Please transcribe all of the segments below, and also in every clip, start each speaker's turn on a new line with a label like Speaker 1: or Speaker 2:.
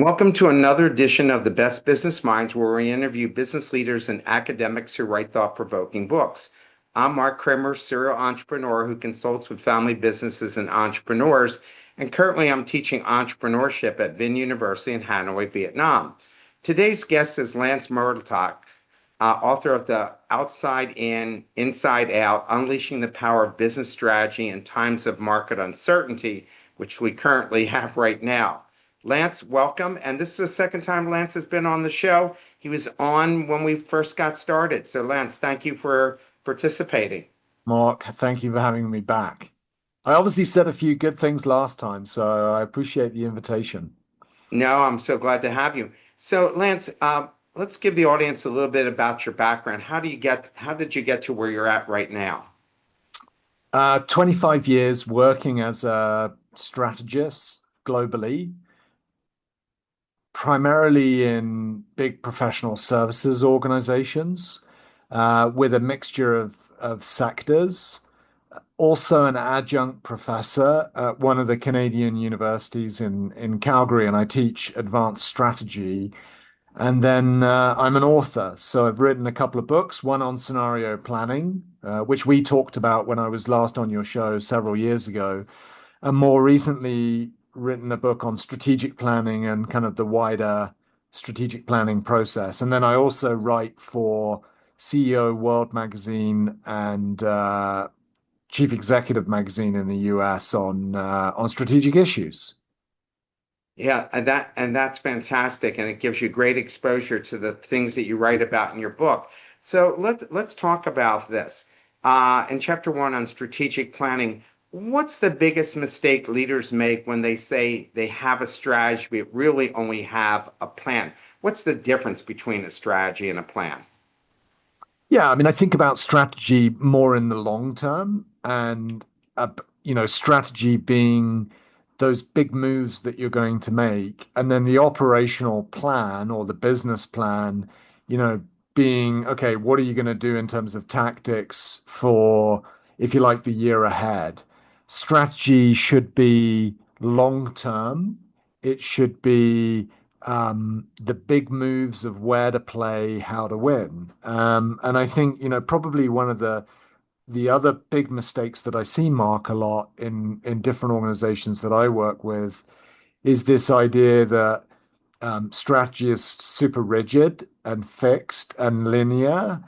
Speaker 1: Welcome to another edition of the Best Business Minds, where we interview business leaders and academics who write thought-provoking books. I'm Marc Kramer, serial entrepreneur who consults with family businesses and entrepreneurs, and currently I'm teaching entrepreneurship at Vinh University in Hanoi, Vietnam. Today's guest is Lance Mortlock, author of The Outside In, Inside Out, Unleashing the Power of Business Strategy in Times of Market Uncertainty, which we currently have right now. Lance, welcome. And this is the second time Lance has been on the show. He was on when we first got started. So, Lance, thank you for participating.
Speaker 2: Mark, thank you for having me back. I obviously said a few good things last time, so I appreciate the invitation.
Speaker 1: No, I'm so glad to have you. So, Lance, let's give the audience a little bit about your background. How did you get to where you're at right now?
Speaker 2: 25 years working as a strategist globally, primarily in big professional services organizations, with a mixture of sectors. Also an adjunct professor at one of the Canadian universities in Calgary, and I teach advanced strategy. And then I'm an author. So I've written a couple of books, one on scenario planning, which we talked about when I was last on your show several years ago, and more recently written a book on strategic planning and kind of the wider strategic planning process. And then I also write for CEO World Magazine and Chief Executive Magazine in the US on strategic issues.
Speaker 1: Yeah, and that's fantastic, and it gives you great exposure to the things that you write about in your book. So let's talk about this. In chapter one on strategic planning, what's the biggest mistake leaders make when they say they have a strategy but really only have a plan? What's the difference between a strategy and a plan?
Speaker 2: Yeah, I mean, I think about strategy more in the long term and, strategy being those big moves that you're going to make. And then the operational plan or the business plan, you know, being, okay, what are you going to do in terms of tactics for, if you like, the year ahead? Strategy should be long term. It should be the big moves of where to play, how to win. And I think, probably one of the other big mistakes that I see, Mark, a lot in different organizations that I work with is this idea that strategy is super rigid and fixed and linear.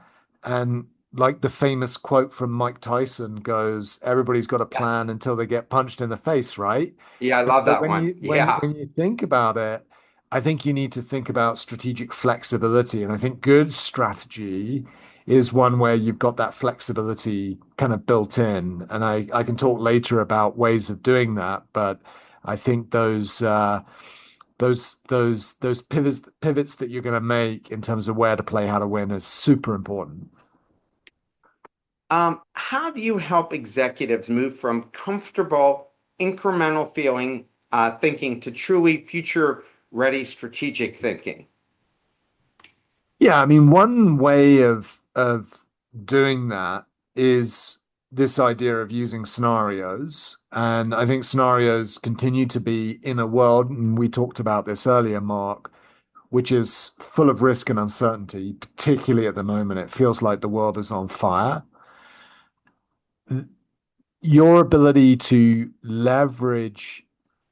Speaker 2: And like the famous quote from Mike Tyson goes, everybody's got a
Speaker 1: Yeah,
Speaker 2: plan until they get punched in the face, right?
Speaker 1: yeah, I
Speaker 2: And
Speaker 1: love
Speaker 2: so
Speaker 1: that one. Yeah.
Speaker 2: when you think about it, I think you need to think about strategic flexibility. And I think good strategy is one where you've got that flexibility kind of built in. And I can talk later about ways of doing that, but I think those pivots that you're going to make in terms of where to play, how to win is super important.
Speaker 1: How do you help executives move from comfortable, incremental thinking to truly future-ready strategic thinking?
Speaker 2: Yeah, I mean, one way of doing that is this idea of using scenarios. And I think scenarios continue to be in a world, and we talked about this earlier, Mark, which is full of risk and uncertainty, particularly at the moment. It feels like the world is on fire. Your ability to leverage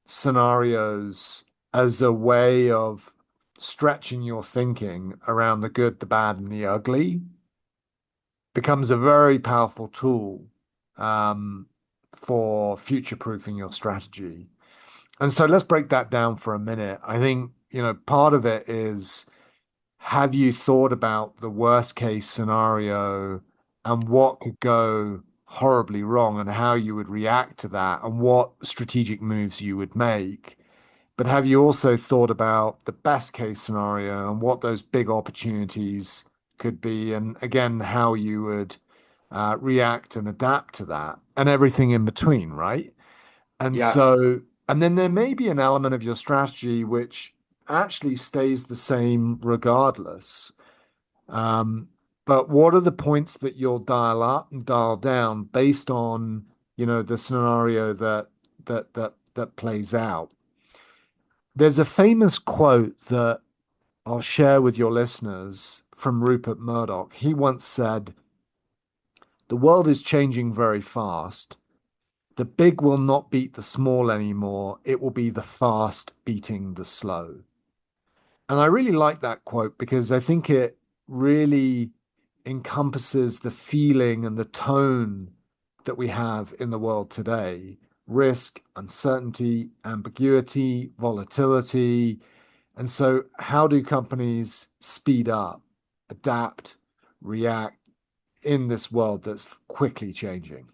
Speaker 2: scenarios as a way of stretching your thinking around the good, the bad, and the ugly becomes a very powerful tool um, for future-proofing your strategy. And so let's break that down for a minute. I think, part of it is, have you thought about the worst case scenario and what could go horribly wrong and how you would react to that and what strategic moves you would make? But have you also thought about the best case scenario and what those big opportunities could be? And again, how you would react and adapt to that and everything in between, right? And
Speaker 1: Yes.
Speaker 2: so, and then there may be an element of your strategy which actually stays the same regardless. Um, but what are the points that you'll dial up and dial down based on, the scenario that plays out? There's a famous quote that I'll share with your listeners from Rupert Murdoch. He once said, "The world is changing very fast. The big will not beat the small anymore. It will be the fast beating the slow." And I really like that quote because I think it really encompasses the feeling and the tone that we have in the world today. Risk, uncertainty, ambiguity, volatility. And so, how do companies speed up, adapt, react in this world that's quickly changing?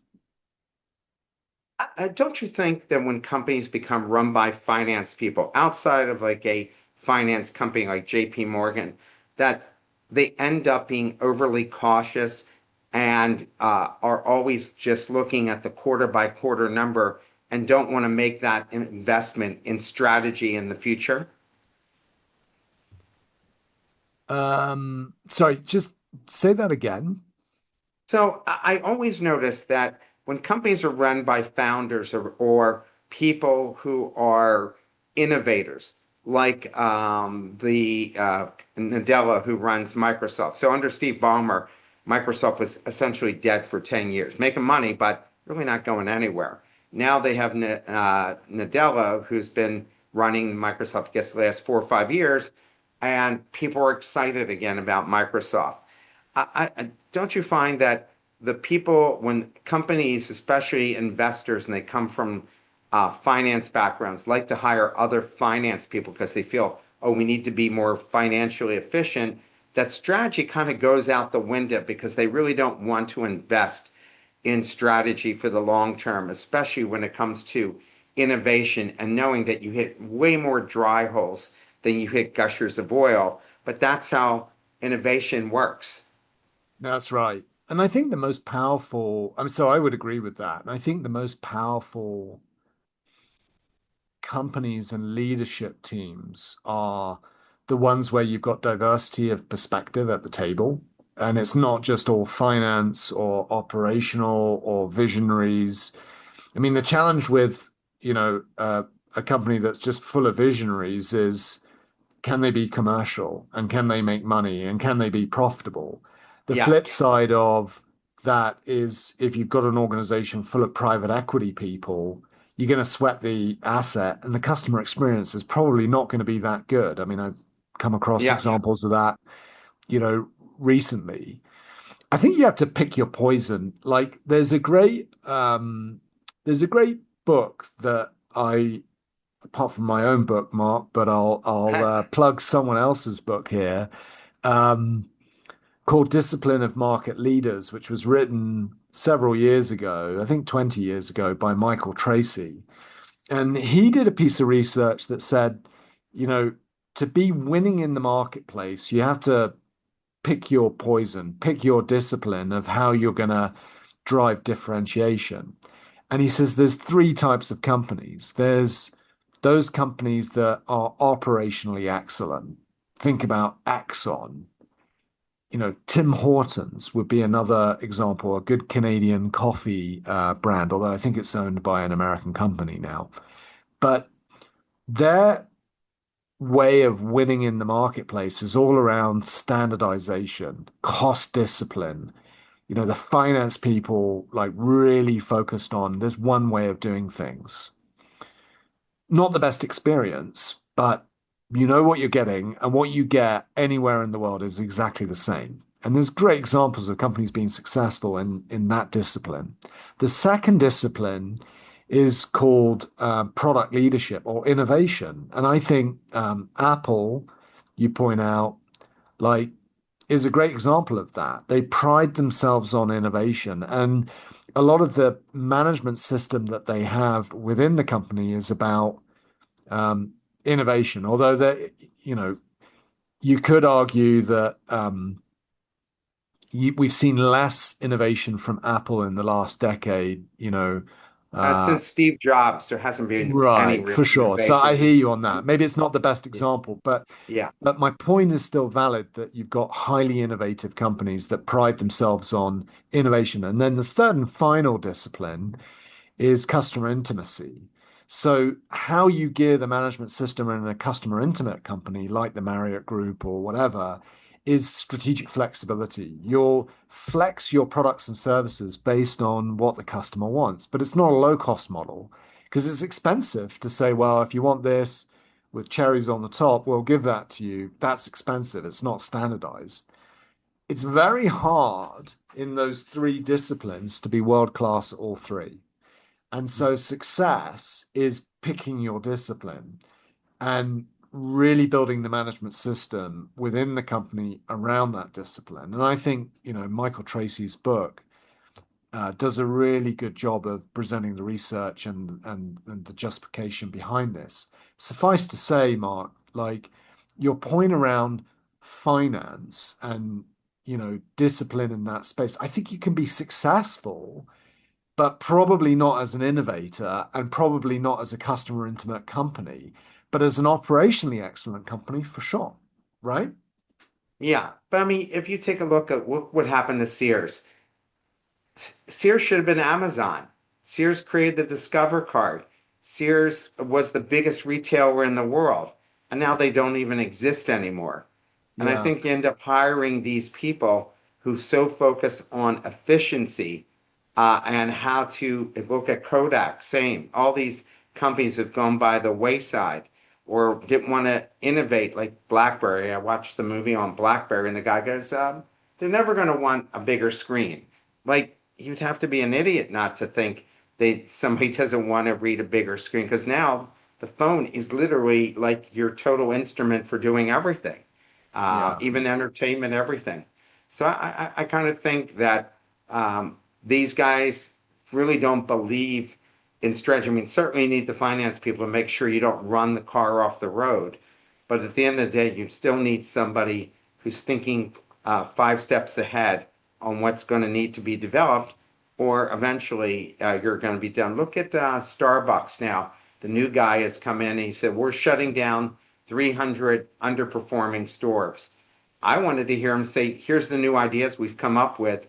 Speaker 1: Don't you think that when companies become run by finance people outside of like a finance company like JP Morgan, that they end up being overly cautious and are always just looking at the quarter by quarter number and don't want to make that investment in strategy in the future?
Speaker 2: Sorry, just say that again.
Speaker 1: So I always notice that when companies are run by founders or people who are innovators, like the Nadella who runs Microsoft. So under Steve Ballmer, Microsoft was essentially dead for 10 years, making money, but really not going anywhere. Now they have Nadella, who's been running Microsoft, I guess, the last 4 or 5 years, and people are excited again about Microsoft. Don't you find that the people, when companies, especially investors, and they come from finance backgrounds, like to hire other finance people because they feel, oh, we need to be more financially efficient, that strategy kind of goes out the window because they really don't want to invest in strategy for the long term, especially when it comes to innovation and knowing that you hit way more dry holes than you hit gushers of oil. But that's how innovation works.
Speaker 2: That's right. And I think the most powerful, so I would agree with that. And I think the most powerful companies and leadership teams are the ones where you've got diversity of perspective at the table. And it's not just all finance or operational or visionaries. I mean, the challenge with, a company that's just full of visionaries is, can they be commercial and can they make money and can they be profitable? The
Speaker 1: Yeah,
Speaker 2: flip side of that is if you've got an organization full of private equity people, you're going to sweat the asset and the customer experience is probably not going to be that good. I mean, I've come across
Speaker 1: yeah.
Speaker 2: examples of that, you know, recently. I think you have to pick your poison. Like there's a great book that I apart from my own book, Mark, but I'll plug someone else's book here, um, called Discipline of Market Leaders, which was written several years ago, I think 20 years ago, by Michael Tracy. And he did a piece of research that said, you know, to be winning in the marketplace, you have to pick your poison, pick your discipline of how you're going to drive differentiation. And he says there's three types of companies. There's those companies that are operationally excellent. Think about Exxon. Tim Hortons would be another example, a good Canadian coffee brand, although I think it's owned by an American company now. But their way of winning in the marketplace is all around standardization, cost discipline. The finance people like really focused on there's one way of doing things. Not the best experience, but you know what you're getting, and what you get anywhere in the world is exactly the same. And there's great examples of companies being successful in that discipline. The second discipline is called product leadership or innovation. And I think Apple, you point out, like, is a great example of that. They pride themselves on innovation. And a lot of the management system that they have within the company is about um, innovation. Although that, you know, you could argue that we've seen less innovation from Apple in the last decade. Uh,
Speaker 1: Since Steve Jobs, there hasn't been any
Speaker 2: right,
Speaker 1: real
Speaker 2: for sure. So I
Speaker 1: innovation.
Speaker 2: hear you on that. Maybe it's not the best example, but
Speaker 1: Yeah.
Speaker 2: but my point is still valid that you've got highly innovative companies that pride themselves on innovation. And then the third and final discipline is customer intimacy. So how you gear the management system in a customer intimate company like the Marriott Group or whatever is strategic flexibility. You'll flex your products and services based on what the customer wants, but it's not a low cost model because it's expensive to say, well, if you want this with cherries on the top, we'll give that to you. That's expensive. It's not standardized. It's very hard in those three disciplines to be world class at all three. And so success is picking your discipline and really building the management system within the company around that discipline. And I think, Michael Tracy's book does a really good job of presenting the research and the justification behind this. Suffice to say, Mark, like your point around finance and discipline in that space, I think you can be successful, but probably not as an innovator and probably not as a customer intimate company, but as an operationally excellent company for sure, right?
Speaker 1: Yeah, but I mean, if you take a look at what happened to Sears, Sears should have been Amazon. Sears created the Discover card. Sears was the biggest retailer in the world, and now they don't even exist anymore. And I
Speaker 2: Yeah,
Speaker 1: think you end up hiring these people who so focus on efficiency and how to look at Kodak, same. All these companies have gone by the wayside or didn't want to innovate like BlackBerry. I watched the movie on BlackBerry, and the guy goes, they're never going to want a bigger screen. Like, you'd have to be an idiot not to think somebody doesn't want to read a bigger screen because now the phone is literally like your total instrument for doing everything,
Speaker 2: yeah,
Speaker 1: even entertainment, everything. So I kind of think that these guys really don't believe in stretch. I mean, certainly you need the finance people to make sure you don't run the car off the road. But at the end of the day, you still need somebody who's thinking 5 steps ahead on what's going to need to be developed, or eventually you're going to be done. Look at Starbucks now. The new guy has come in and he said, we're shutting down 300 underperforming stores. I wanted to hear him say, here's the new ideas we've come up with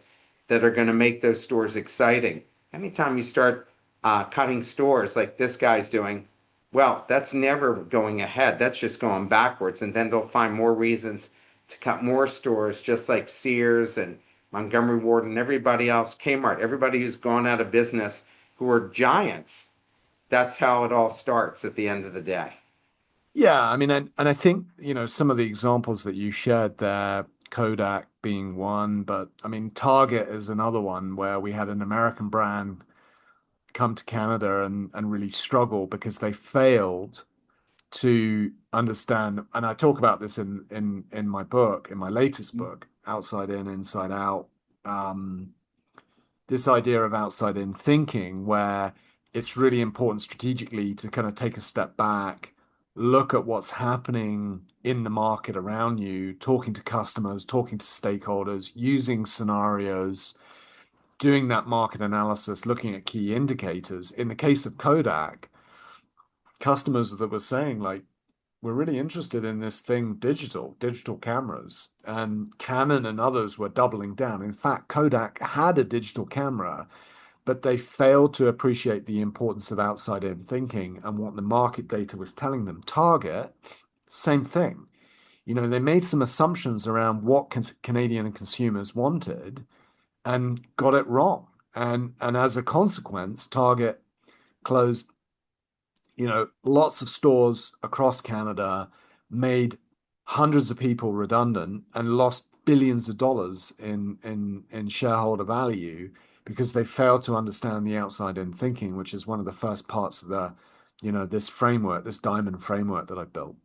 Speaker 1: that are going to make those stores exciting. Anytime you start cutting stores like this guy's doing, well, that's never going ahead. That's just going backwards. And then they'll find more reasons to cut more stores, just like Sears and Montgomery Ward and everybody else, Kmart, everybody who's gone out of business who are giants. That's how it all starts at the end of the day.
Speaker 2: yeah. I mean, and I think, some of the examples that you shared there, Kodak being one, but I mean, Target is another one where we had an American brand come to Canada and really struggle because they failed to understand, and I talk about this in my book, in my latest book, Outside In, Inside Out. Um, this idea of outside in thinking, where it's really important strategically to kind of take a step back, look at what's happening in the market around you, talking to customers, talking to stakeholders, using scenarios, doing that market analysis, looking at key indicators. In the case of Kodak, customers that were saying, like, we're really interested in this thing, digital cameras. And Canon and others were doubling down. In fact, Kodak had a digital camera, but they failed to appreciate the importance of outside in thinking and what the market data was telling them. Target, same thing. They made some assumptions around what Canadian consumers wanted and got it wrong. And as a consequence, Target closed lots of stores across Canada, made hundreds of people redundant, and lost billions of dollars in shareholder value because they failed to understand the outside in thinking, which is one of the first parts of this framework, this diamond framework that I built.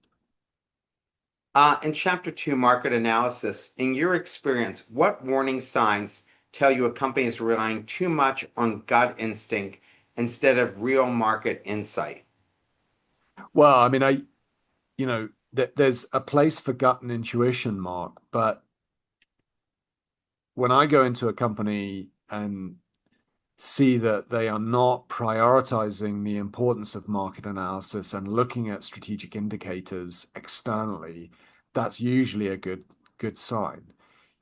Speaker 1: In chapter two, market analysis, in your experience, what warning signs tell you a company is relying too much on gut instinct instead of real market insight?
Speaker 2: Well, I mean, there's a place for gut and intuition, Mark, but when I go into a company and see that they are not prioritizing the importance of market analysis and looking at strategic indicators externally, that's usually a good sign.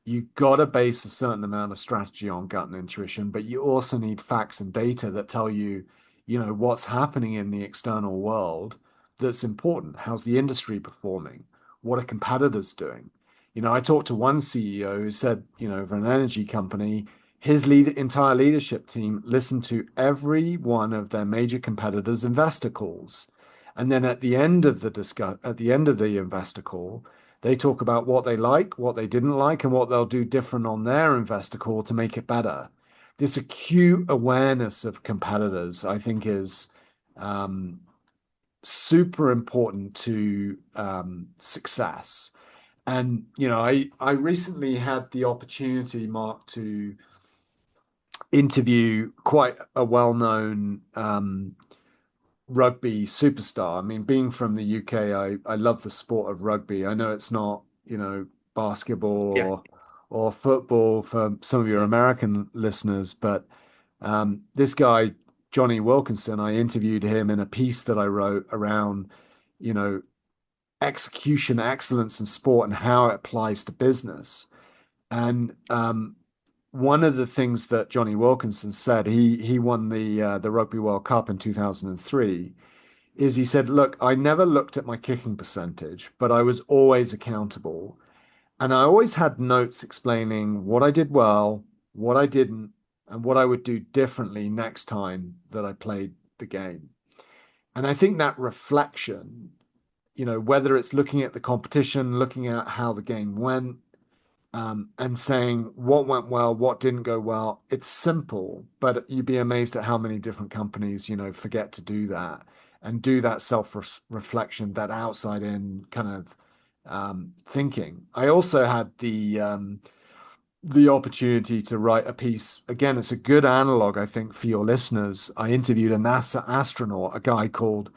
Speaker 2: You've got to base a certain amount of strategy on gut and intuition, but you also need facts and data that tell you, what's happening in the external world that's important. How's the industry performing? What are competitors doing? I talked to one CEO who said, for an energy company, his entire leadership team listened to every one of their major competitors' investor calls. And then at the end of the investor call, they talk about what they like, what they didn't like, and what they'll do different on their investor call to make it better. This acute awareness of competitors, I think, is um, super important to success. And I recently had the opportunity, Mark, to interview quite a well-known rugby superstar. I mean, being from the UK, I love the sport of rugby. I know it's not, basketball
Speaker 1: Yeah,
Speaker 2: or football for some of your
Speaker 1: yeah.
Speaker 2: American listeners, but this guy, Johnny Wilkinson, I interviewed him in a piece that I wrote around, you know, execution excellence in sport and how it applies to business. And one of the things that Johnny Wilkinson said, he won the Rugby World Cup in 2003, is he said, "Look, I never looked at my kicking percentage, but I was always accountable. And I always had notes explaining what I did well, what I didn't, and what I would do differently next time that I played the game." And I think that reflection, whether it's looking at the competition, looking at how the game went, and saying what went well, what didn't go well. It's simple, but you'd be amazed at how many different companies, forget to do that and do that self-reflection, that outside in kind of thinking. I also had the opportunity to write a piece. Again, it's a good analog, I think, for your listeners. I interviewed a NASA astronaut, a guy called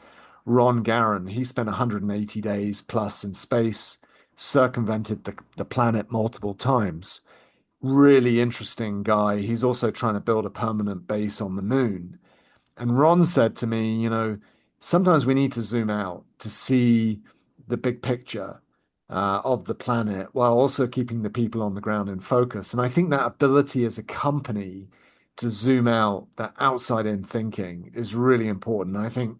Speaker 2: Ron Garan. He spent 180 days plus in space, circumvented the planet multiple times. Really interesting guy. He's also trying to build a permanent base on the moon. And Ron said to me, sometimes we need to zoom out to see the big picture of the planet while also keeping the people on the ground in focus. And I think that ability as a company to zoom out, that outside in thinking is really important. I think,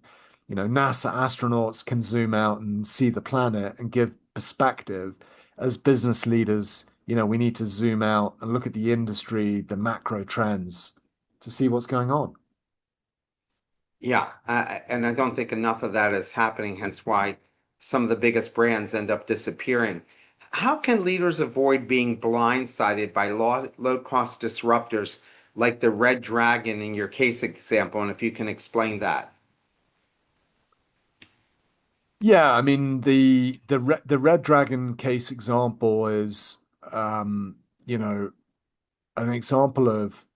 Speaker 2: NASA astronauts can zoom out and see the planet and give perspective. As business leaders, we need to zoom out and look at the industry, the macro trends to see what's going on.
Speaker 1: Yeah, and I don't think enough of that is happening, hence why some of the biggest brands end up disappearing. How can leaders avoid being blindsided by low-cost disruptors like the Red Dragon in your case example? And if you can explain that.
Speaker 2: Yeah, I mean the Red Dragon case example is you know an example of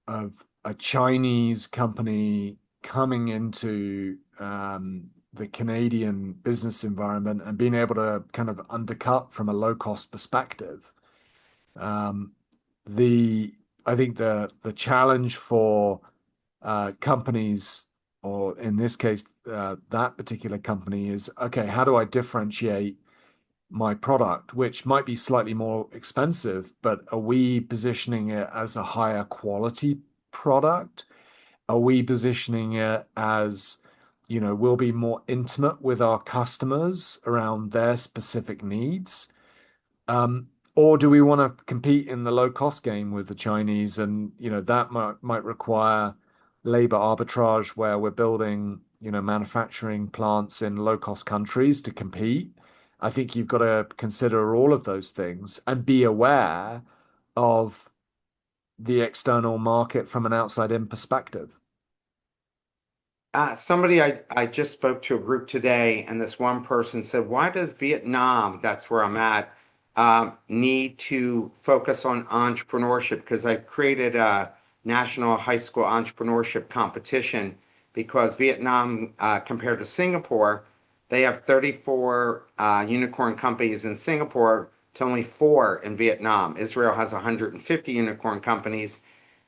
Speaker 2: a Chinese company coming into the Canadian business environment and being able to kind of undercut from a low cost perspective. Um, the I think the challenge for companies, or in this case, that particular company is, okay, how do I differentiate my product, which might be slightly more expensive, but are we positioning it as a higher quality product? Are we positioning it as, we'll be more intimate with our customers around their specific needs? Or do we want to compete in the low cost game with the Chinese? And, that might require labor arbitrage where we're building, manufacturing plants in low cost countries to compete. I think you've got to consider all of those things and be aware of the external market from an outside in perspective.
Speaker 1: Somebody I just spoke to a group today, and this one person said, "Why does Vietnam, that's where I'm at, need to focus on entrepreneurship?" Because I created a national high school entrepreneurship competition because Vietnam, compared to Singapore, they have 34 unicorn companies in Singapore to only four in Vietnam. Israel has 150 unicorn companies,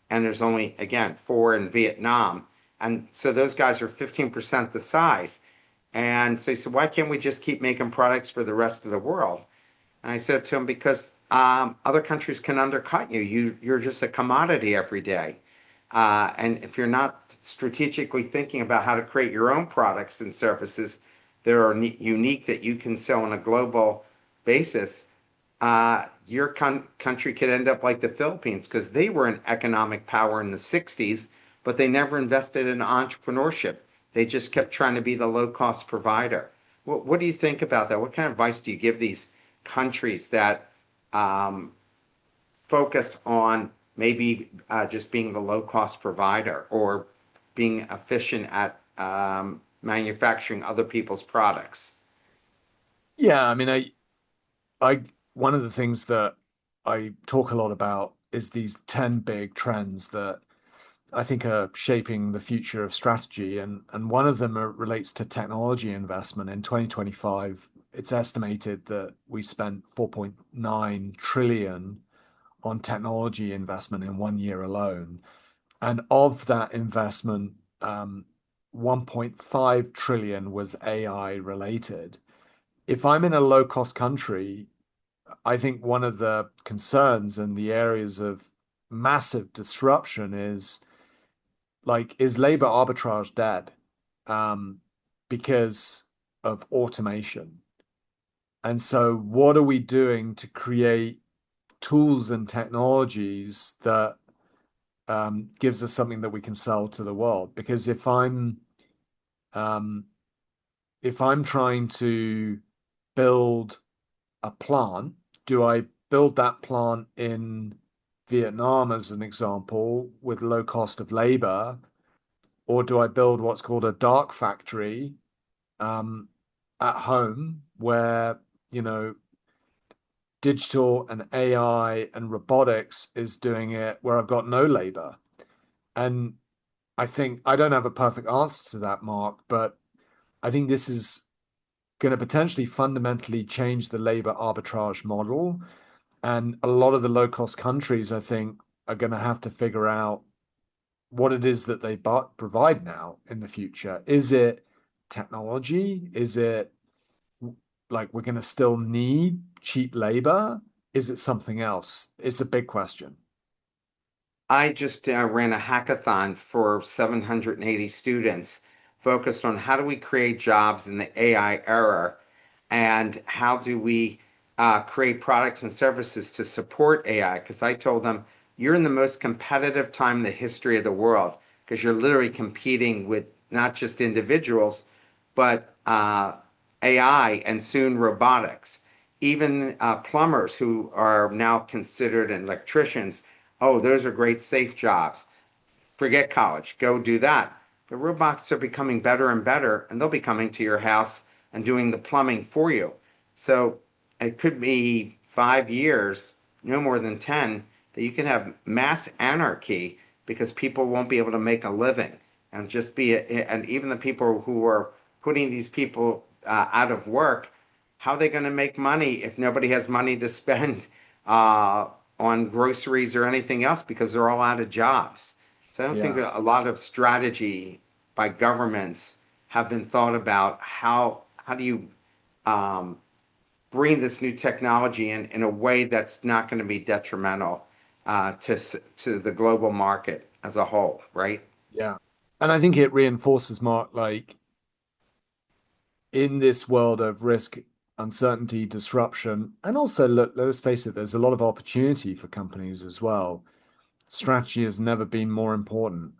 Speaker 1: and there's only, again, four in Vietnam. And so those guys are 15% the size. And so he said, why can't we just keep making products for the rest of the world? And I said to him, because other countries can undercut you. You're just a commodity every day. And if you're not strategically thinking about how to create your own products and services that are unique that you can sell on a global basis, your country could end up like the Philippines because they were an economic power in the 60s, but they never invested in entrepreneurship. They just kept trying to be the low cost provider. What do you think about that? What kind of advice do you give these countries that um, focus on maybe just being the low cost provider or being efficient at manufacturing other people's products?
Speaker 2: Yeah, I mean, I one of the things that I talk a lot about is these 10 big trends that I think are shaping the future of strategy, and one of them relates to technology investment. In 2025, it's estimated that we spent 4.9 trillion on technology investment in 1 year alone. And of that investment, 1.5 trillion was AI related. If I'm in a low cost country, I think one of the concerns and the areas of massive disruption is like, is labor arbitrage dead? Um, because of automation. And so, what are we doing to create tools and technologies that gives us something that we can sell to the world? Because um, if I'm trying to build a plant, do I build that plant in Vietnam as an example with low cost of labor, or do I build what's called a dark factory um, at home where, you know, digital and AI and robotics is doing it where I've got no labor? And I think I don't have a perfect answer to that, Mark, but I think this is going to potentially fundamentally change the labor arbitrage model. And a lot of the low cost countries, I think, are going to have to figure out what it is that they provide now in the future. Is it technology? Is it like we're going to still need cheap labor? Is it something else? It's a big question.
Speaker 1: I just ran a hackathon for 780 students focused on how do we create jobs in the AI era and how do we create products and services to support AI? Because I told them you're in the most competitive time in the history of the world because you're literally competing with not just individuals, but AI and soon robotics. Even plumbers who are now considered and electricians, oh, those are great, safe jobs. Forget college, go do that. The robots are becoming better and better, and they'll be coming to your house and doing the plumbing for you. So it could be 5 years, no more than 10, that you can have mass anarchy because people won't be able to make a living and just be, and even the people who are putting these people out of work, how are they going to make money if nobody has money to spend uh, on groceries or anything else because they're all out of jobs? So I don't think
Speaker 2: Yeah.
Speaker 1: that a lot of strategy by governments have been thought about how do you um, bring this new technology in a way that's not going to be detrimental to the global market as a whole, right?
Speaker 2: Yeah. And I think it reinforces, Mark, like in this world of risk, uncertainty, disruption, and also look, let's face it, there's a lot of opportunity for companies as well. Strategy has never been more important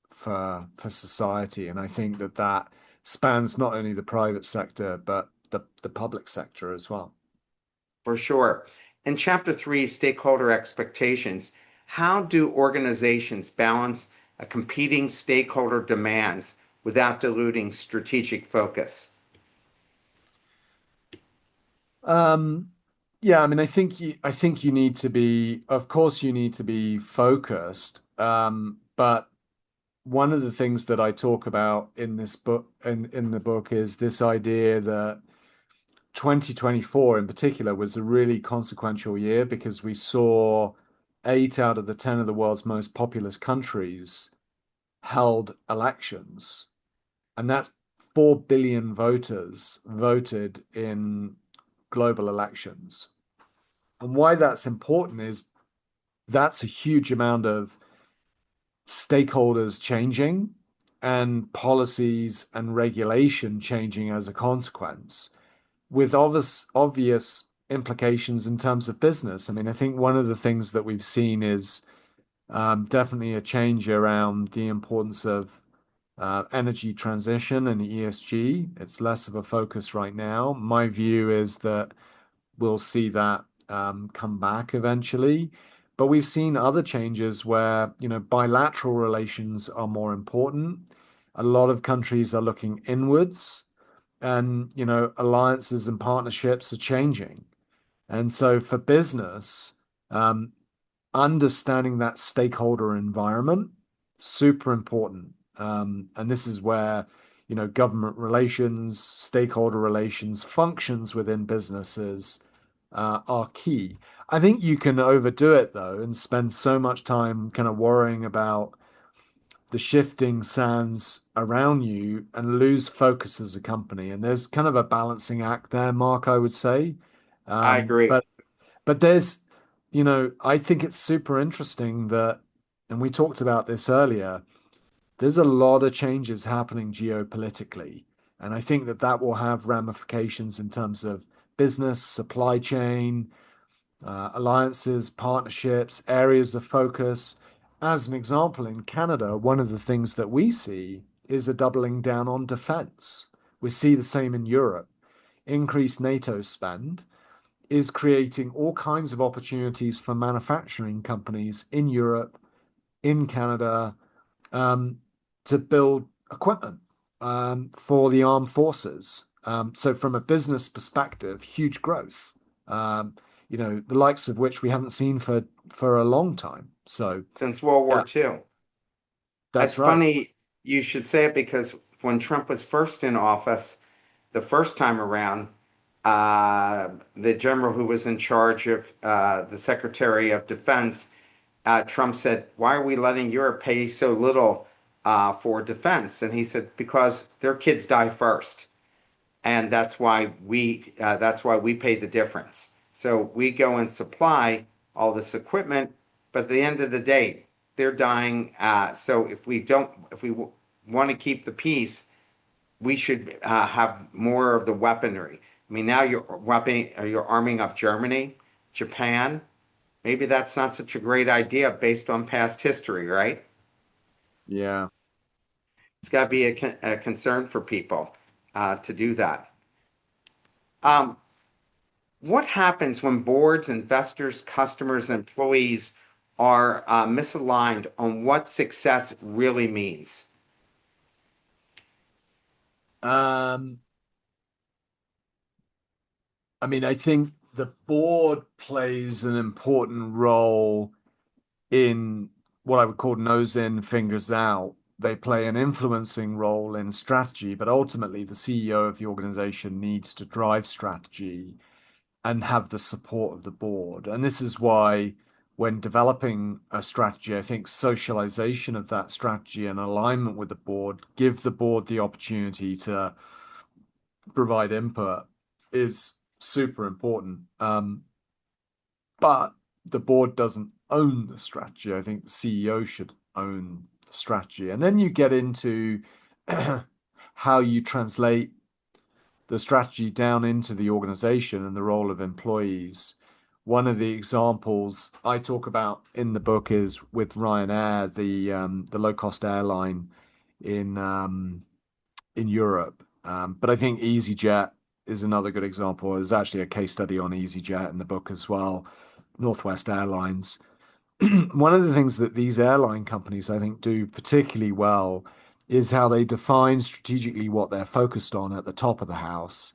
Speaker 2: for society, and I think that that spans not only the private sector but the public sector as well.
Speaker 1: For sure. In chapter three, stakeholder expectations, how do organizations balance a competing stakeholder demands without diluting strategic focus?
Speaker 2: Um, yeah, I mean, I think you need to be, of course, you need to be focused. But one of the things that I talk about in this book in the book is this idea that 2024 in particular was a really consequential year because we saw 8 out of the 10 of the world's most populous countries held elections. And that's 4 billion voters voted in global elections. And why that's important is that's a huge amount of stakeholders changing and policies and regulation changing as a consequence, with obvious implications in terms of business. I mean, I think one of the things that we've seen is definitely a change around the importance of energy transition and ESG. It's less of a focus right now. My view is that we'll see that come back eventually. But we've seen other changes where, bilateral relations are more important. A lot of countries are looking inwards, and, alliances and partnerships are changing. And so for business, um, understanding that stakeholder environment, super important. And this is where, government relations, stakeholder relations, functions within businesses are key. I think you can overdo it though and spend so much time kind of worrying about the shifting sands around you and lose focus as a company. And there's kind of a balancing act there, Mark, I would say.
Speaker 1: I
Speaker 2: Um,
Speaker 1: agree.
Speaker 2: but but there's, I think it's super interesting that, and we talked about this earlier, there's a lot of changes happening geopolitically. And I think that that will have ramifications in terms of business, supply chain, alliances, partnerships, areas of focus. As an example, in Canada, one of the things that we see is a doubling down on defense. We see the same in Europe. Increased NATO spend is creating all kinds of opportunities for manufacturing companies in Europe, in Canada, um, to build equipment for the armed forces. So, from a business perspective, huge growth. The likes of which we haven't seen for a long time. So,
Speaker 1: Since World War
Speaker 2: yeah,
Speaker 1: II. It's
Speaker 2: that's right.
Speaker 1: funny you should say it because when Trump was first in office, the first time around, the general who was in charge of the Secretary of Defense, Trump said, "Why are we letting Europe pay so little for defense?" And he said, "Because their kids die first, and that's why we pay the difference. So we go and supply all this equipment, but at the end of the day, they're dying. So if we want to keep the peace, we should have more of the weaponry. I mean, now you're arming up Germany, Japan. Maybe that's not such a great idea based on past history, right?
Speaker 2: Yeah.
Speaker 1: It's got to be a concern for people to do that. Um, what happens when boards, investors, customers, and employees are misaligned on what success really means?
Speaker 2: Um, I mean, I think the board plays an important role in what I would call nose in, fingers out. They play an influencing role in strategy, but ultimately the CEO of the organization needs to drive strategy and have the support of the board. And this is why, when developing a strategy, I think socialization of that strategy and alignment with the board, give the board the opportunity to provide input is super important. But the board doesn't own the strategy. I think the CEO should own the strategy. And then you get into how you translate the strategy down into the organization and the role of employees. One of the examples I talk about in the book is with Ryanair, the low cost airline in Europe. But I think EasyJet is another good example. There's actually a case study on EasyJet in the book as well, Northwest Airlines. One of the things that these airline companies, I think, do particularly well is how they define strategically what they're focused on at the top of the house.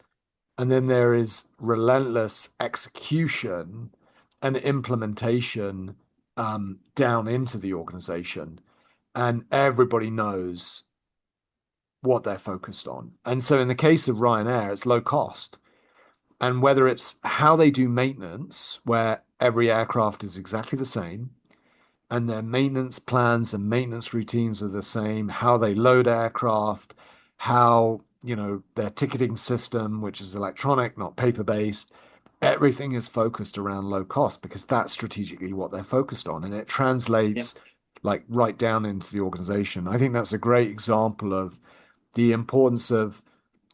Speaker 2: And then there is relentless execution and implementation down into the organization. And everybody knows what they're focused on. And so in the case of Ryanair, it's low cost. And whether it's how they do maintenance, where every aircraft is exactly the same, and their maintenance plans and maintenance routines are the same, how they load aircraft, how, their ticketing system, which is electronic, not paper-based, everything is focused around low cost because that's strategically what they're focused on. And it
Speaker 1: Yeah.
Speaker 2: translates like right down into the organization. I think that's a great example of the importance of,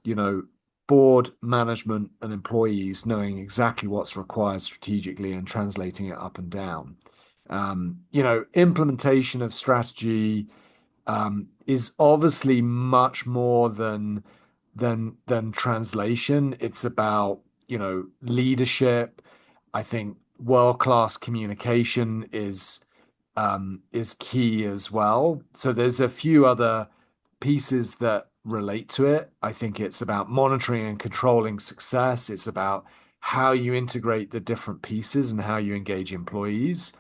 Speaker 2: you know, board management and employees knowing exactly what's required strategically and translating it up and down. Implementation of strategy is obviously much more than translation. It's about, leadership. I think world-class communication is key as well. So there's a few other pieces that relate to it. I think it's about monitoring and controlling success. It's about how you integrate the different pieces and how you engage employees.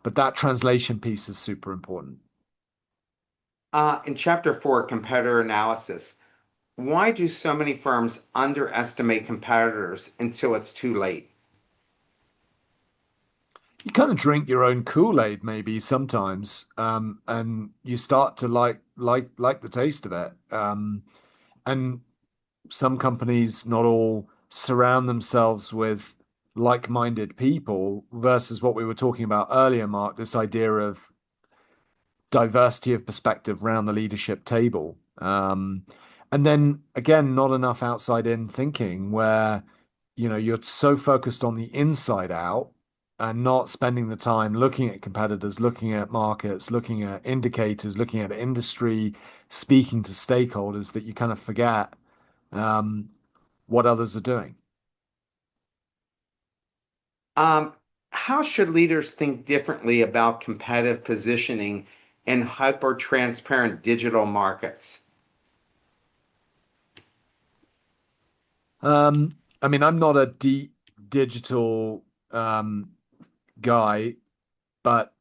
Speaker 2: But that translation piece is super important.
Speaker 1: In chapter 4, competitor analysis, why do so many firms underestimate competitors until it's too late?
Speaker 2: You kind of drink your own Kool-Aid maybe sometimes, and you start to like the taste of it. And some companies, not all, surround themselves with like-minded people versus what we were talking about earlier, Mark, this idea of diversity of perspective around the leadership table. And then again, not enough outside in thinking where, you're so focused on the inside out and not spending the time looking at competitors, looking at markets, looking at indicators, looking at industry, speaking to stakeholders that you kind of forget what others are doing.
Speaker 1: Um, how should leaders think differently about competitive positioning in hyper-transparent digital markets?
Speaker 2: I mean, I'm not a deep digital guy, but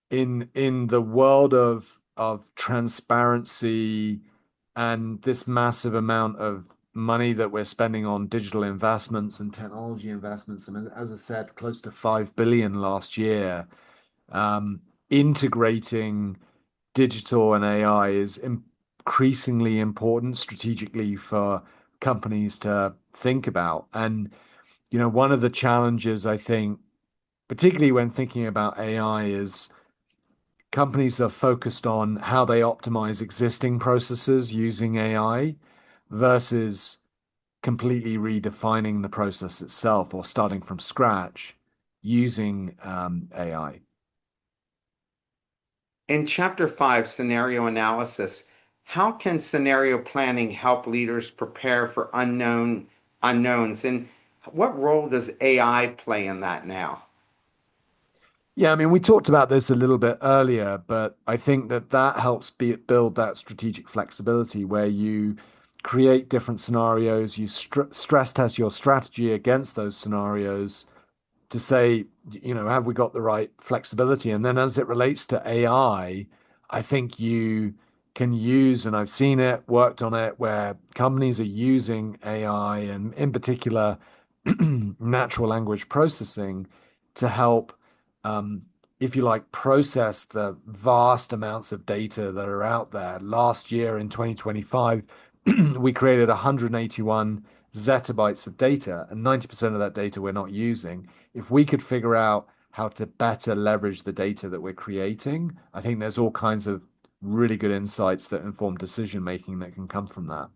Speaker 2: in the world of transparency and this massive amount of money that we're spending on digital investments and technology investments, I mean, as I said, close to 5 billion last year, integrating digital and AI is increasingly important strategically for companies to think about. And, one of the challenges I think, particularly when thinking about AI, is companies are focused on how they optimize existing processes using AI versus completely redefining the process itself or starting from scratch using AI.
Speaker 1: In chapter 5, scenario analysis, how can scenario planning help leaders prepare for unknowns? And what role does AI play in that now?
Speaker 2: Yeah, I mean, we talked about this a little bit earlier, but I think that helps build that strategic flexibility where you create different scenarios, you stress test your strategy against those scenarios, to say, have we got the right flexibility? And then as it relates to I think you can use, and I've seen it, worked on it, where companies are using AI and in particular natural language processing to help, um, if you like, process the vast amounts of data that are out there. Last year in 2025, we created 181 zettabytes of data, and 90% of that data we're not using. If we could figure out how to better leverage the data that we're creating, I think there's all kinds of really good insights that inform decision making that can come from that.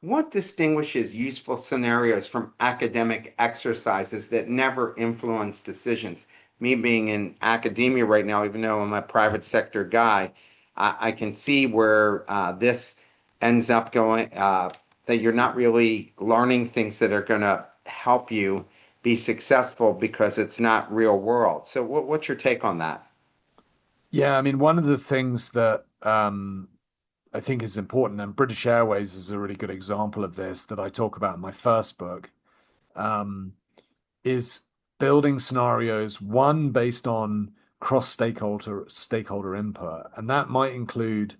Speaker 1: What distinguishes useful scenarios from academic exercises that never influence decisions? Me being in academia right now, even though I'm a private sector guy, I can see where this ends up going, that you're not really learning things that are going to help you be successful because it's not real world. So, what's your take on that?
Speaker 2: Yeah, I mean, one of the things that I think is important, and British Airways is a really good example of this that I talk about in my first book, um, is building scenarios, one based on cross stakeholder input, and that might include,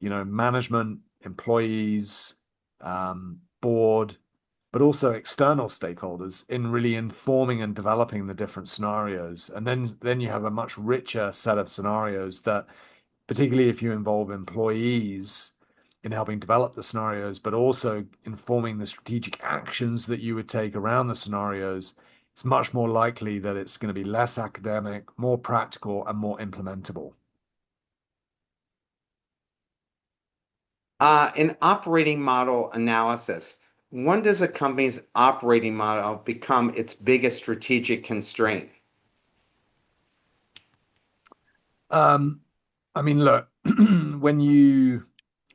Speaker 2: management, employees, board, but also external stakeholders in really informing and developing the different scenarios. And then you have a much richer set of scenarios that, particularly if you involve employees in helping develop the scenarios, but also informing the strategic actions that you would take around the scenarios, it's much more likely that it's going to be less academic, more practical, and more implementable.
Speaker 1: In operating model analysis, when does a company's operating model become its biggest strategic constraint?
Speaker 2: Um, I mean, look, when you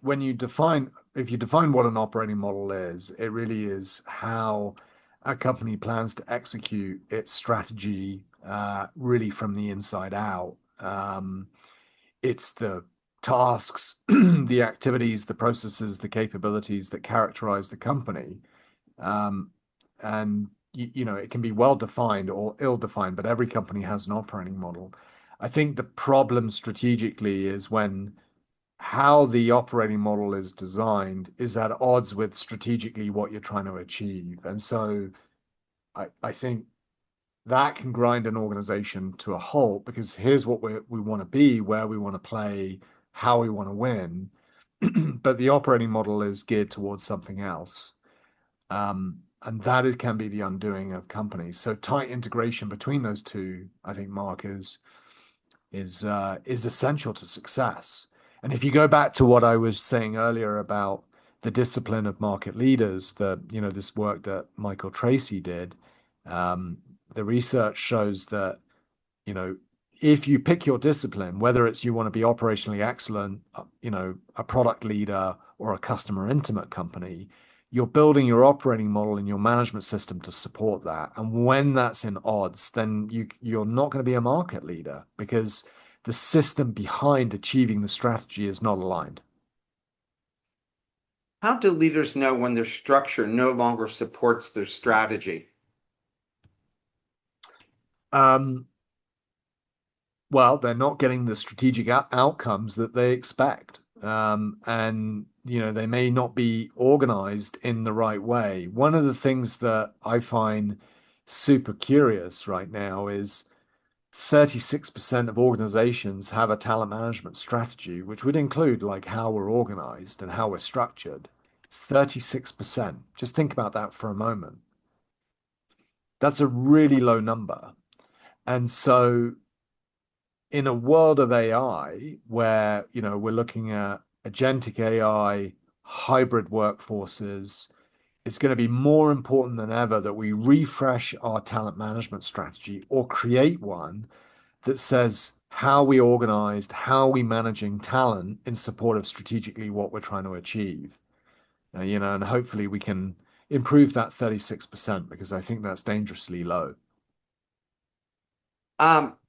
Speaker 2: when you define if you define what an operating model is, it really is how a company plans to execute its strategy really from the inside out. It's the tasks, the activities, the processes, the capabilities that characterize the company. Um, and it can be well defined or ill defined, but every company has an operating model. I think the problem strategically is when how the operating model is designed is at odds with strategically what you're trying to achieve. And so I think that can grind an organization to a halt because here's what we want to be, where we want to play, how we want to win. But the operating model is geared towards something else. And that can be the undoing of companies. So tight integration between those two, I think, Mark, is essential to success. And if you go back to what I was saying earlier about the discipline of market leaders, this work that Michael Tracy did, um, the research shows that you know, if you pick your discipline, whether it's you want to be operationally excellent, a product leader or a customer intimate company, you're building your operating model and your management system to support that. And when that's in odds, then you're not going to be a market leader because the system behind achieving the strategy is not aligned.
Speaker 1: How do leaders know when their structure no longer supports their strategy?
Speaker 2: Um, Well, they're not getting the strategic outcomes that they expect. And, they may not be organized in the right way. One of the things that I find super curious right now is 36% of organizations have a talent management strategy, which would include like how we're organized and how we're structured. 36%. Just think about that for a moment. That's a really low number. And so in a world of AI where, we're looking at agentic AI, hybrid workforces, it's going to be more important than ever that we refresh our talent management strategy or create one that says how we organized, how we managing talent in support of strategically what we're trying to achieve. And hopefully we can improve that 36% because I think that's dangerously low.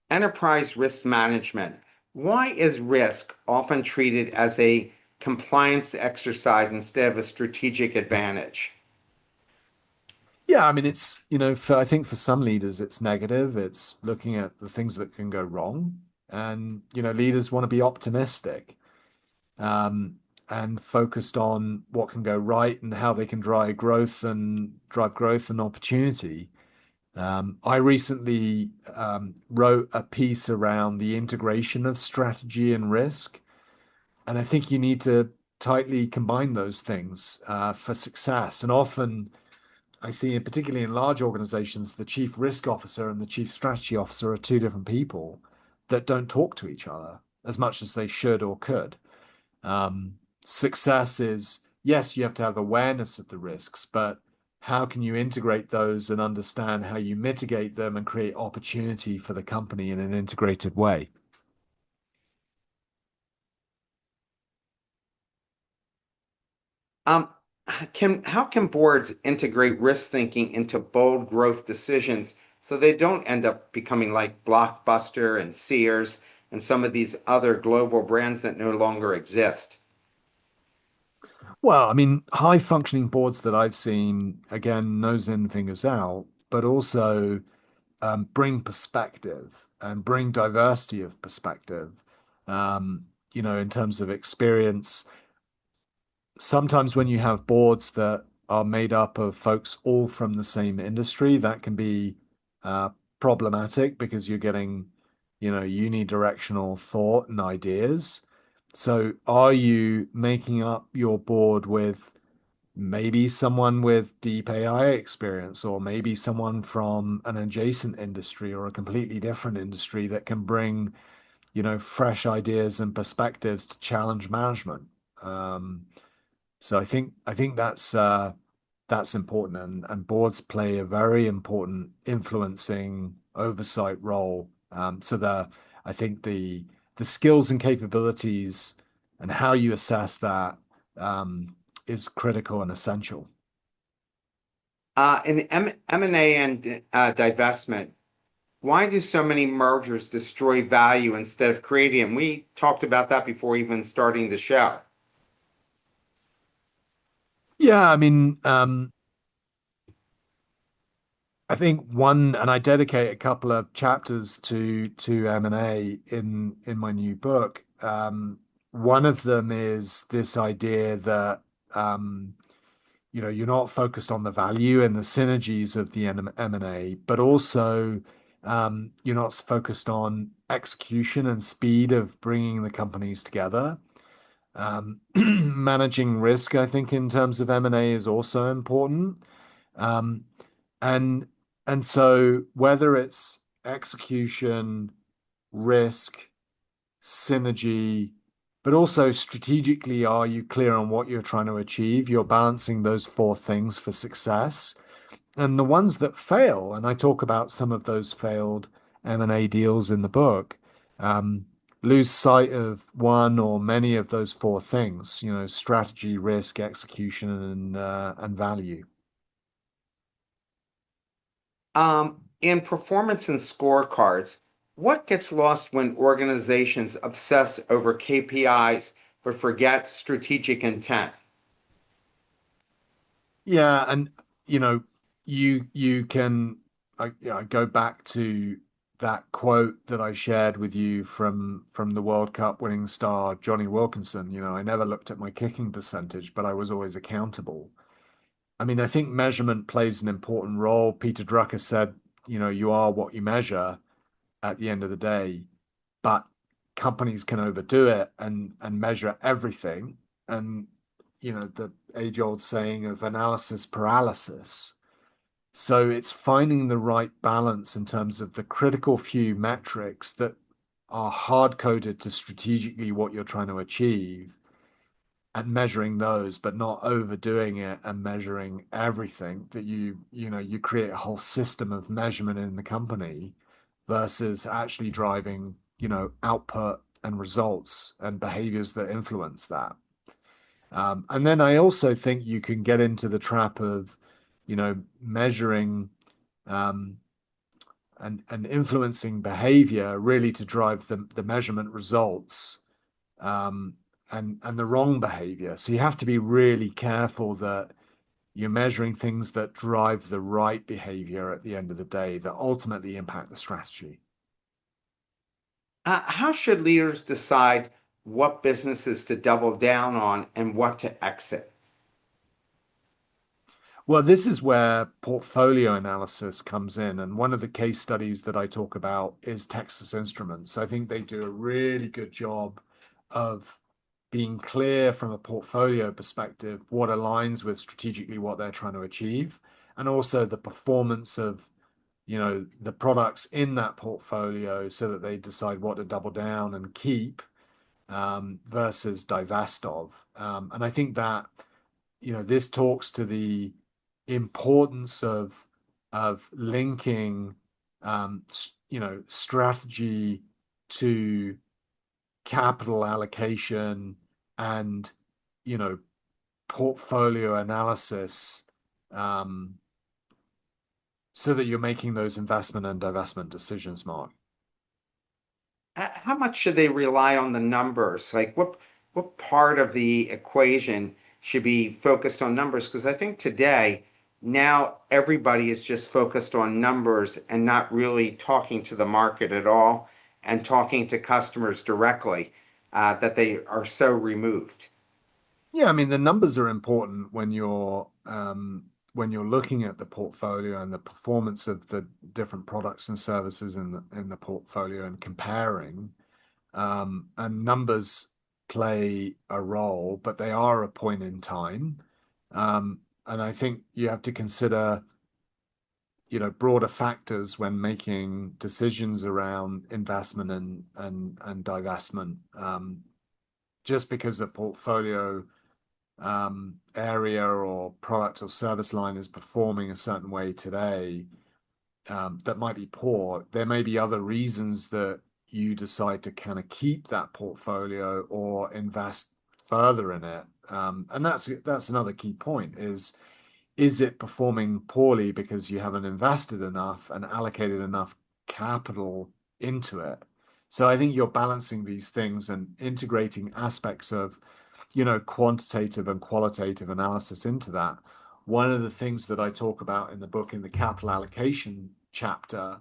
Speaker 1: Enterprise risk management. Why is risk often treated as a compliance exercise instead of a strategic advantage?
Speaker 2: Yeah, I mean, it's, I think for some leaders, it's negative. It's looking at the things that can go wrong. And, leaders want to be optimistic, um, and focused on what can go right and how they can drive growth and opportunity. I recently wrote a piece around the integration of strategy and risk. And I think you need to tightly combine those things for success. And often, I see, particularly in large organizations, the chief risk officer and the chief strategy officer are two different people that don't talk to each other as much as they should or could. Success is, yes, you have to have awareness of the risks, but how can you integrate those and understand how you mitigate them and create opportunity for the company in an integrated way?
Speaker 1: Um, how can boards integrate risk thinking into bold growth decisions so they don't end up becoming like Blockbuster and Sears and some of these other global brands that no longer exist?
Speaker 2: Well, I mean, high functioning boards that I've seen, again, nose in, fingers out, but also bring perspective and bring diversity of perspective. In terms of experience, sometimes when you have boards that are made up of folks all from the same industry, that can be uh, problematic because you're getting, unidirectional thought and ideas. So, are you making up your board with maybe someone with deep AI experience, or maybe someone from an adjacent industry or a completely different industry that can bring, fresh ideas and perspectives to challenge management. Um, so I think that's important, and boards play a very important influencing oversight role. So I think the skills and capabilities and how you assess that is critical and essential.
Speaker 1: In M&A and divestment, why do so many mergers destroy value instead of creating it? We talked about that before even starting the show.
Speaker 2: Yeah, I mean, I think one, and I dedicate a couple of chapters to M&A in my new book. One of them is this idea that um, you're not focused on the value and the synergies of the M&A, but also you're not focused on execution and speed of bringing the companies together. Managing risk, I think, in terms of M&A is also important. Um, and and so whether it's execution, risk, synergy, but also strategically, are you clear on what you're trying to achieve? You're balancing those four things for success. And the ones that fail, and I talk about some of those failed M&A deals in the book, um, lose sight of one or many of those four things, strategy, risk, execution, and value.
Speaker 1: In performance and scorecards, what gets lost when organizations obsess over KPIs but forget strategic intent?
Speaker 2: Yeah, and you know, you can I go back to that quote that I shared with you from the World Cup winning star Johnny Wilkinson. I never looked at my kicking percentage, but I was always accountable. I mean, I think measurement plays an important role. Peter Drucker said, you are what you measure at the end of the day, but companies can overdo it and measure everything. And the age-old saying of analysis paralysis. So it's finding the right balance in terms of the critical few metrics that are hard coded to strategically what you're trying to achieve and measuring those, but not overdoing it and measuring everything that you create a whole system of measurement in the company versus actually driving, output and results and behaviors that influence that. And then I also think you can get into the trap of, measuring um, and influencing behavior really to drive the measurement results um, and the wrong behavior. So you have to be really careful that you're measuring things that drive the right behavior at the end of the day that ultimately impact the strategy.
Speaker 1: How should leaders decide what businesses to double down on and what to exit?
Speaker 2: Well, this is where portfolio analysis comes in. And one of the case studies that I talk about is Texas Instruments. I think they do a really good job of being clear from a portfolio perspective what aligns with strategically what they're trying to achieve, and also the performance of, the products in that portfolio so that they decide what to double down and keep versus divest of. And I think that this talks to the importance of linking strategy to capital allocation and you know portfolio analysis um, so that you're making those investment and divestment decisions, Mark.
Speaker 1: How much should they rely on the numbers? Like what part of the equation should be focused on numbers? Because I think today, now everybody is just focused on numbers and not really talking to the market at all and talking to customers directly, that they are so removed.
Speaker 2: Yeah, I mean the numbers are important when you're looking at the portfolio and the performance of the different products and services in the portfolio and comparing. And numbers play a role, but they are a point in time. And I think you have to consider, broader factors when making decisions around investment and divestment. Just because a portfolio area or product or service line is performing a certain way today, that might be poor, there may be other reasons that you decide to kind of keep that portfolio or invest further in it. And that's another key point is it performing poorly because you haven't invested enough and allocated enough capital into it? So I think you're balancing these things and integrating aspects of, quantitative and qualitative analysis into that. One of the things that I talk about in the book in the capital allocation chapter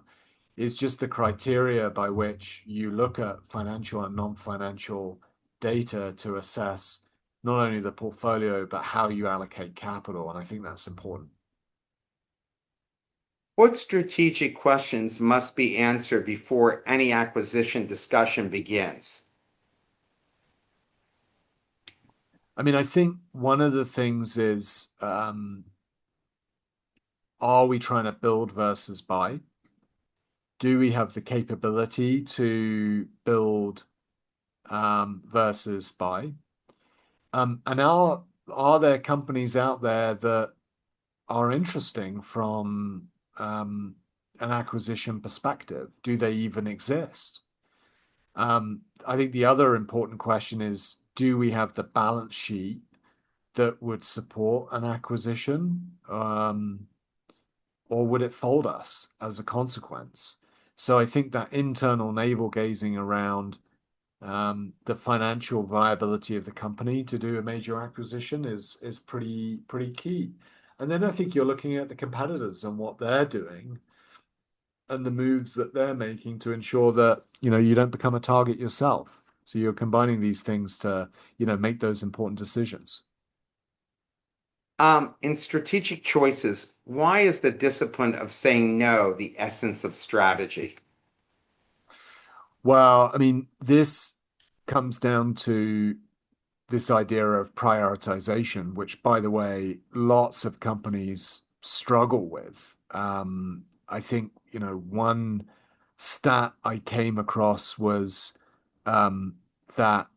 Speaker 2: is just the criteria by which you look at financial and non-financial data to assess not only the portfolio, but how you allocate capital. And I think that's important.
Speaker 1: What strategic questions must be answered before any acquisition discussion begins?
Speaker 2: I mean, I think one of the things is, are we trying to build versus buy? Do we have the capability to build versus buy? And are there companies out there that are interesting from an acquisition perspective? Do they even exist? I think the other important question is, do we have the balance sheet that would support an acquisition, or would it fold us as a consequence? So I think that internal navel gazing around the financial viability of the company to do a major acquisition is pretty key. And then I think you're looking at the competitors and what they're doing and the moves that they're making to ensure that, you don't become a target yourself. So you're combining these things to, make those important decisions.
Speaker 1: In strategic choices, why is the discipline of saying no the essence of strategy?
Speaker 2: Well, I mean, this comes down to this idea of prioritization, which, by the way, lots of companies struggle with. I think, one stat I came across was that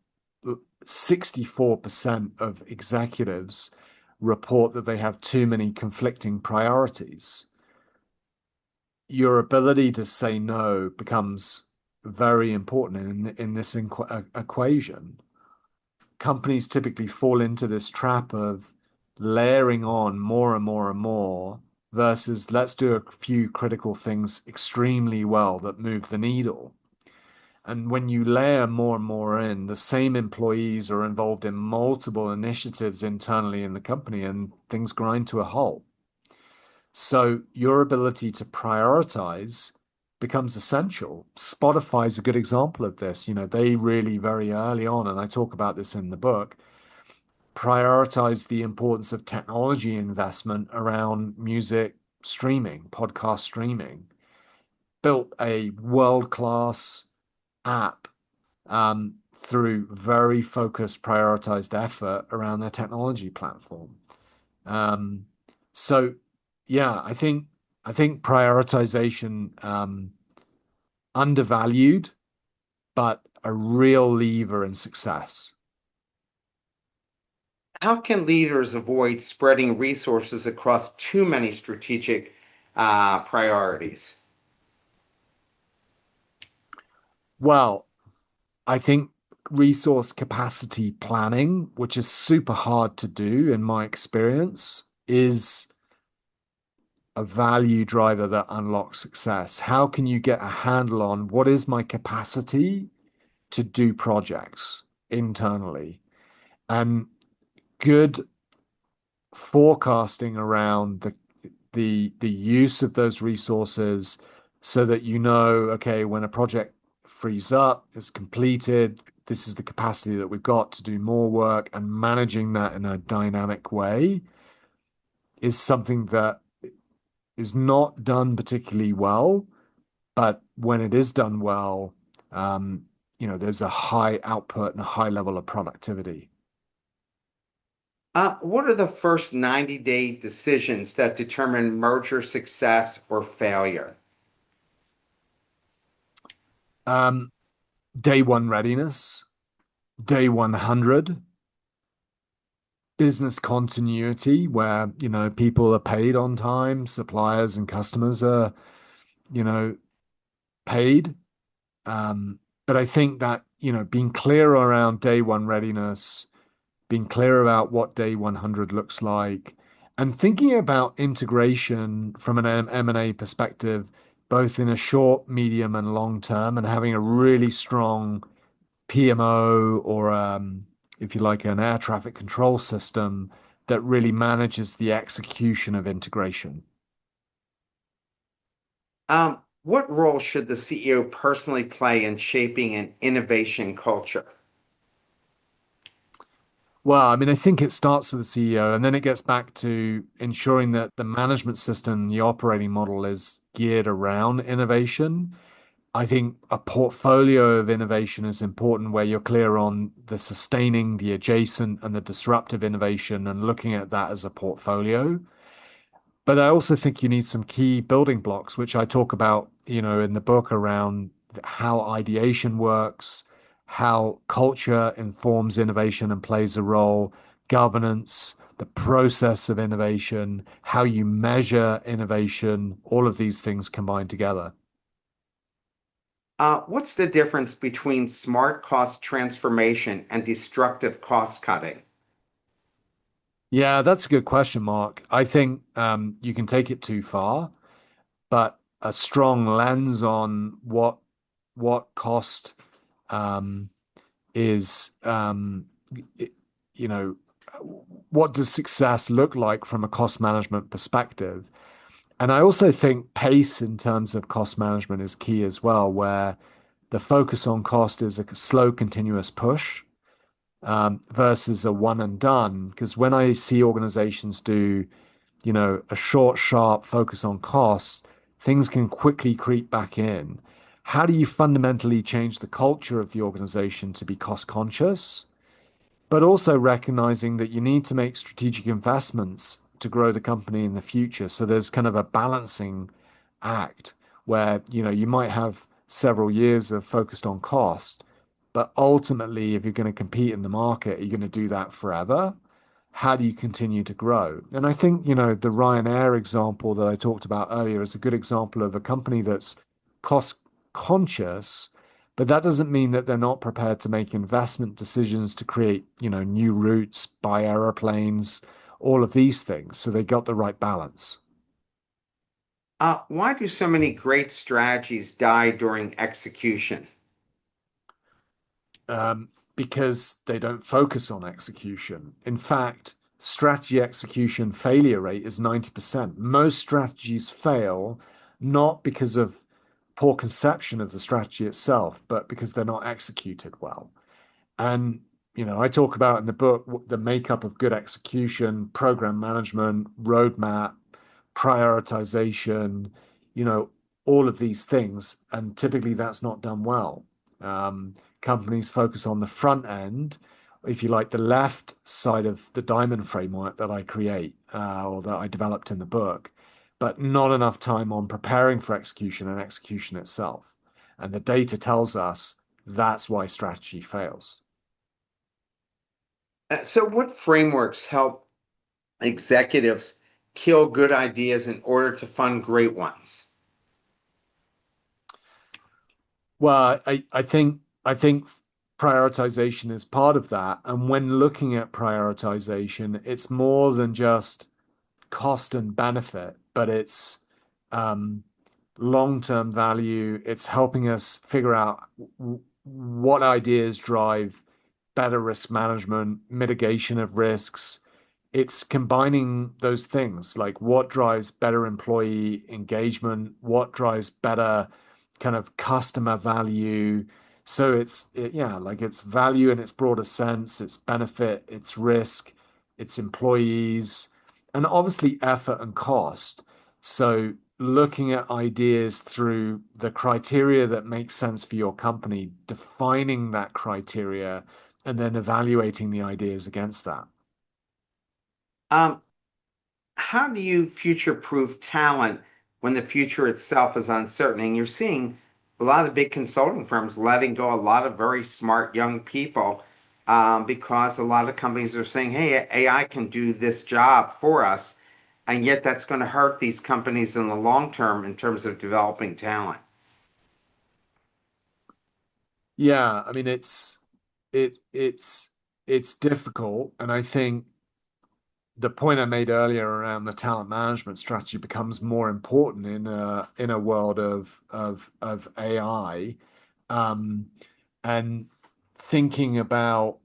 Speaker 2: 64% of executives report that they have too many conflicting priorities. Your ability to say no becomes very important in this equation. Companies typically fall into this trap of layering on more and more and more versus let's do a few critical things extremely well that move the needle. And when you layer more and more in, the same employees are involved in multiple initiatives internally in the company and things grind to a halt. So your ability to prioritize becomes essential. Spotify is a good example of this. They really very early on, and I talk about this in the book, prioritize the importance of technology investment around music streaming, podcast streaming, built a world-class app through very focused, prioritized effort around their technology platform. Um, so yeah, I think prioritization undervalued, but a real lever in success.
Speaker 1: How can leaders avoid spreading resources across too many strategic priorities?
Speaker 2: Well, I think resource capacity planning, which is super hard to do in my experience, is a value driver that unlocks success. How can you get a handle on what is my capacity to do projects internally? And good forecasting around the use of those resources so that okay, when a project frees up, is completed, this is the capacity that we've got to do more work, and managing that in a dynamic way is something that is not done particularly well, but when it is done well, um, there's a high output and a high level of productivity.
Speaker 1: What are the first 90-day decisions that determine merger success or failure?
Speaker 2: Um, Day one readiness, day 100, business continuity, where, people are paid on time, suppliers and customers are, you know, paid. Um, but I think that, being clear around day one readiness, being clear about what day 100 looks like, and thinking about integration from an M&A perspective, both in a short, medium, and long term, and having a really strong PMO or, if you like, an air traffic control system that really manages the execution of integration.
Speaker 1: What role should the CEO personally play in shaping an innovation culture?
Speaker 2: Well, I mean, I think it starts with the CEO and then it gets back to ensuring that the management system, the operating model is geared around innovation. I think a portfolio of innovation is important where you're clear on the sustaining, the adjacent, and the disruptive innovation and looking at that as a portfolio. But I also think you need some key building blocks, which I talk about, in the book around how ideation works, how culture informs innovation and plays a role, governance, the process of innovation, how you measure innovation, all of these things combined together.
Speaker 1: What's the difference between smart cost transformation and destructive cost cutting?
Speaker 2: Yeah, that's a good question, Mark. I think you can take it too far, but a strong lens on what cost um, is y- you know what does success look like from a cost management perspective? And I also think pace in terms of cost management is key as well, where the focus on cost is a slow, continuous push versus a one and done. Because when I see organizations do, a short, sharp focus on costs, things can quickly creep back in. How do you fundamentally change the culture of the organization to be cost conscious, but also recognizing that you need to make strategic investments to grow the company in the future? So there's kind of a balancing act where, you might have several years of focused on cost, but ultimately, if you're going to compete in the market, you're going to do that forever. How do you continue to grow? And I think, the Ryanair example that I talked about earlier is a good example of a company that's cost conscious, but that doesn't mean that they're not prepared to make investment decisions to create, new routes, buy aeroplanes, all of these things. So they got the right balance.
Speaker 1: Why do so many great strategies die during execution?
Speaker 2: Because they don't focus on execution. In fact, strategy execution failure rate is 90%. Most strategies fail not because of poor conception of the strategy itself, but because they're not executed well. And, I talk about in the book the makeup of good execution, program management, roadmap, prioritization, you know, all of these things. And typically that's not done well. Companies focus on the front end, if you like, the left side of the diamond framework that I create or that I developed in the book, but not enough time on preparing for execution and execution itself. And the data tells us that's why strategy fails.
Speaker 1: So, what frameworks help executives kill good ideas in order to fund great ones?
Speaker 2: Well, I think prioritization is part of that. And when looking at prioritization, it's more than just cost and benefit, but it's um, long-term value. It's helping us figure out what ideas drive better risk management, mitigation of risks. It's combining those things, like what drives better employee engagement, what drives better kind of customer value. So yeah, like it's value in its broader sense, it's benefit, it's risk, it's employees, and obviously effort and cost. So looking at ideas through the criteria that makes sense for your company, defining that criteria, and then evaluating the ideas against that.
Speaker 1: Um, how do you future-proof talent when the future itself is uncertain? And you're seeing a lot of big consulting firms letting go a lot of very smart young people because a lot of companies are saying, hey, AI can do this job for us. And yet that's going to hurt these companies in the long term in terms of developing talent.
Speaker 2: Yeah, I mean it it's difficult, and I think the point I made earlier around the talent management strategy becomes more important in a world of AI, um, and thinking about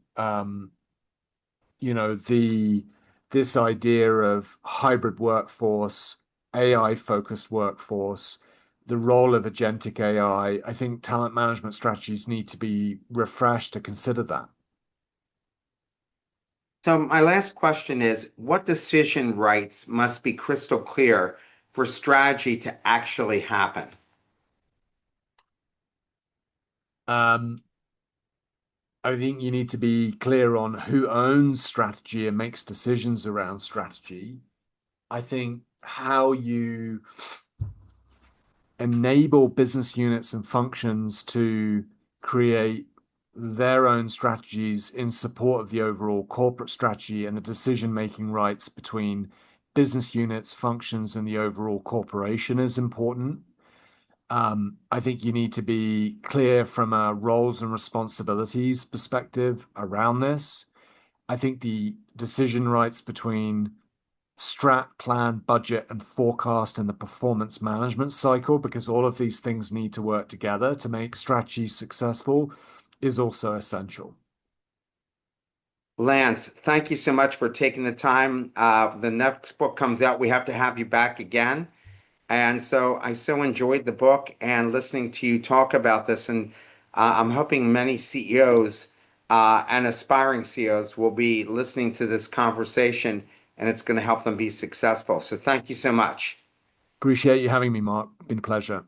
Speaker 2: the this idea of hybrid workforce, AI focused workforce, the role of agentic AI. I think talent management strategies need to be refreshed to consider that.
Speaker 1: So my last question is, what decision rights must be crystal clear for strategy to actually happen?
Speaker 2: Um, I think you need to be clear on who owns strategy and makes decisions around strategy. I think how you enable business units and functions to create their own strategies in support of the overall corporate strategy and the decision-making rights between business units, functions, and the overall corporation is important. I think you need to be clear from a roles and responsibilities perspective around this. I think the decision rights between strat, plan, budget, and forecast in the performance management cycle, because all of these things need to work together to make strategy successful, is also essential.
Speaker 1: Lance, thank you so much for taking the time. The next book comes out. We have to have you back again. And so I so enjoyed the book and listening to you talk about this. And I'm hoping many CEOs and aspiring CEOs will be listening to this conversation and it's going to help them be successful. So thank you so much.
Speaker 2: Appreciate you having me, Mark. Been a pleasure.